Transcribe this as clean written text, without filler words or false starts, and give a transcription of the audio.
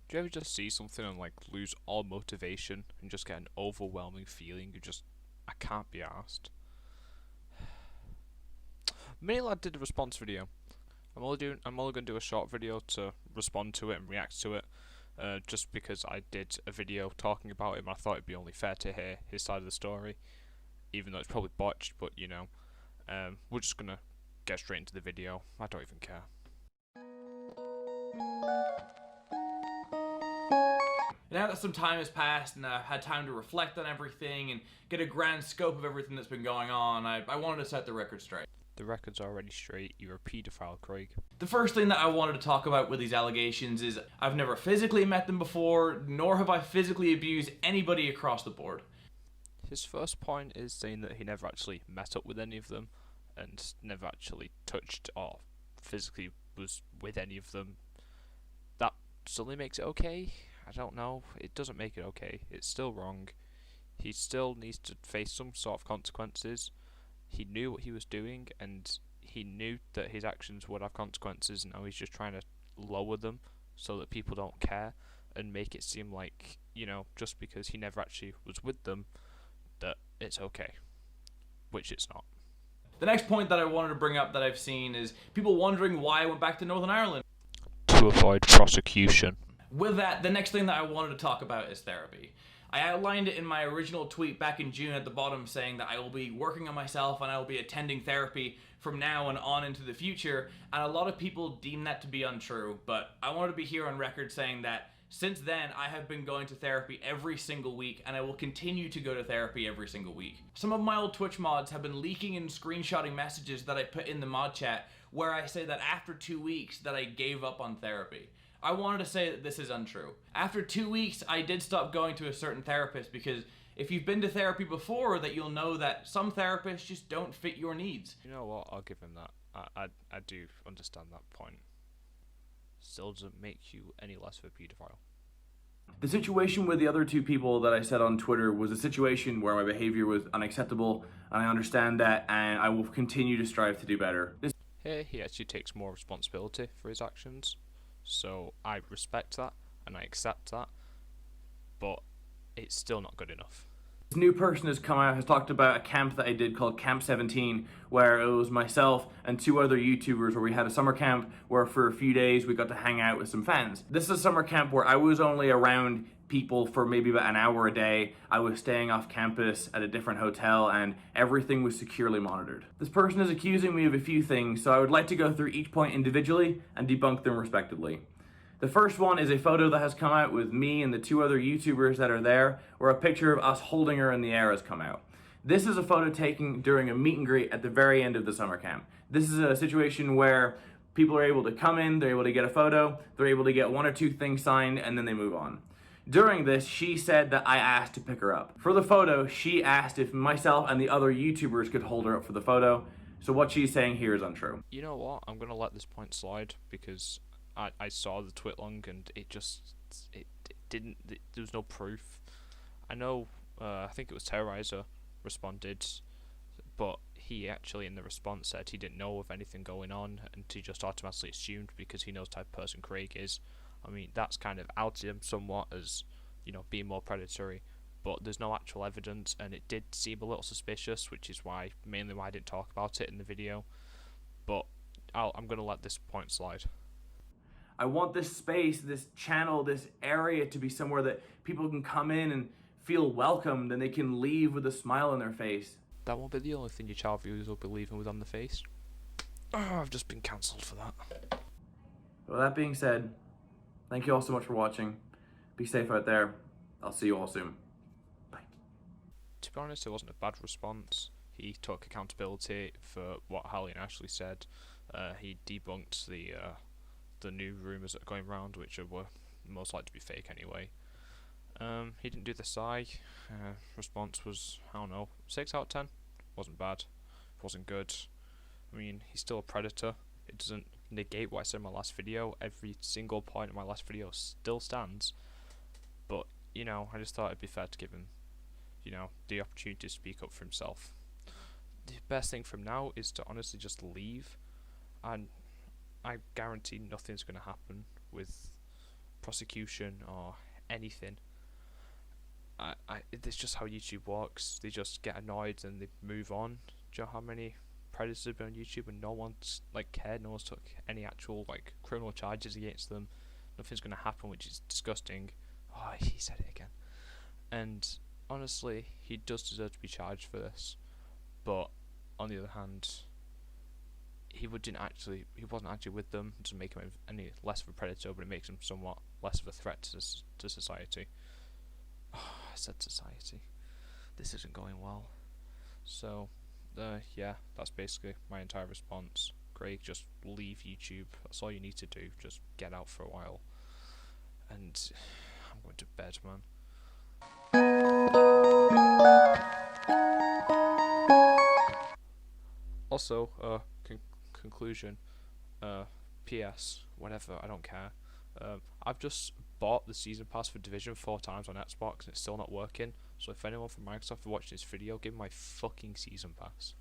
Do you ever just see something and like lose all motivation and just get an overwhelming feeling of just I can't be asked? Maylad did a response video. I'm only going to do a short video to respond to it and react to it. Just because I did a video talking about him, I thought it'd be only fair to hear his side of the story, even though it's probably botched. But you know, we're just gonna get straight into the video. I don't even care. Now that some time has passed and I've had time to reflect on everything and get a grand scope of everything that's been going on, I wanted to set the record straight. The record's already straight. You're a paedophile, Craig. The first thing that I wanted to talk about with these allegations is I've never physically met them before, nor have I physically abused anybody across the board. His first point is saying that he never actually met up with any of them and never actually touched or physically was with any of them. That suddenly makes it okay? I don't know. It doesn't make it okay. It's still wrong. He still needs to face some sort of consequences. He knew what he was doing and he knew that his actions would have consequences, and now he's just trying to lower them so that people don't care and make it seem like, you know, just because he never actually was with them, that it's okay. Which it's not. The next point that I wanted to bring up that I've seen is people wondering why I went back to Northern Ireland. To avoid prosecution. With that, the next thing that I wanted to talk about is therapy. I outlined it in my original tweet back in June at the bottom, saying that I will be working on myself and I will be attending therapy from now and on into the future, and a lot of people deem that to be untrue, but I wanted to be here on record saying that since then I have been going to therapy every single week, and I will continue to go to therapy every single week. Some of my old Twitch mods have been leaking and screenshotting messages that I put in the mod chat where I say that after 2 weeks that I gave up on therapy. I wanted to say that this is untrue. After 2 weeks, I did stop going to a certain therapist, because if you've been to therapy before, that you'll know that some therapists just don't fit your needs. You know what? I'll give him that. I do understand that point. Still doesn't make you any less of a paedophile. The situation with the other two people that I said on Twitter was a situation where my behavior was unacceptable, and I understand that, and I will continue to strive to do better. Here, he actually takes more responsibility for his actions. So I respect that and I accept that, but it's still not good enough. This new person has come out, has talked about a camp that I did called Camp 17, where it was myself and 2 other YouTubers, where we had a summer camp where for a few days we got to hang out with some fans. This is a summer camp where I was only around people for maybe about an hour a day. I was staying off campus at a different hotel and everything was securely monitored. This person is accusing me of a few things, so I would like to go through each point individually and debunk them respectively. The first one is a photo that has come out with me and the 2 other YouTubers that are there, where a picture of us holding her in the air has come out. This is a photo taken during a meet and greet at the very end of the summer camp. This is a situation where people are able to come in, they're able to get a photo, they're able to get 1 or 2 things signed, and then they move on. During this, she said that I asked to pick her up. For the photo, she asked if myself and the other YouTubers could hold her up for the photo, so what she's saying here is untrue. You know what? I'm going to let this point slide because I saw the twit-long and it didn't, there was no proof. I know, I think it was Terrorizer responded, but he actually in the response said he didn't know of anything going on and he just automatically assumed because he knows the type of person Craig is. I mean, that's kind of outed him somewhat as, you know, being more predatory, but there's no actual evidence, and it did seem a little suspicious, which is mainly why I didn't talk about it in the video, but I'm going to let this point slide. I want this space, this channel, this area to be somewhere that people can come in and feel welcomed, and they can leave with a smile on their face. That won't be the only thing your child viewers will be leaving with on the face. Oh, I've just been cancelled for that. With that being said, thank you all so much for watching. Be safe out there. I'll see you all soon. Bye. To be honest, it wasn't a bad response. He took accountability for what Hallie and Ashley said. He debunked the new rumours that are going around, which were most likely to be fake anyway. He didn't do the sigh. Response was, I don't know, 6 out of 10. Wasn't bad. Wasn't good. I mean, he's still a predator. It doesn't negate what I said in my last video. Every single point in my last video still stands. But, you know, I just thought it'd be fair to give him, you know, the opportunity to speak up for himself. The best thing from now is to honestly just leave, and I guarantee nothing's going to happen with prosecution or anything. It's just how YouTube works. They just get annoyed and they move on. Do you know how many predators have been on YouTube and no one's like cared, no one's took any actual like criminal charges against them? Nothing's gonna happen, which is disgusting. Oh, he said it again. And honestly, he does deserve to be charged for this. But on the other hand, he wasn't actually with them. It doesn't make him any less of a predator, but it makes him somewhat less of a threat to society. Oh, I said society. This isn't going well. So, yeah, that's basically my entire response. Craig, just leave YouTube. That's all you need to do. Just get out for a while. And I'm going to bed, man. Also, conclusion. P.S. Whatever, I don't care. I've just bought the season pass for Division 4 times on Xbox and it's still not working. So if anyone from Microsoft is watching this video, give me my fucking season pass.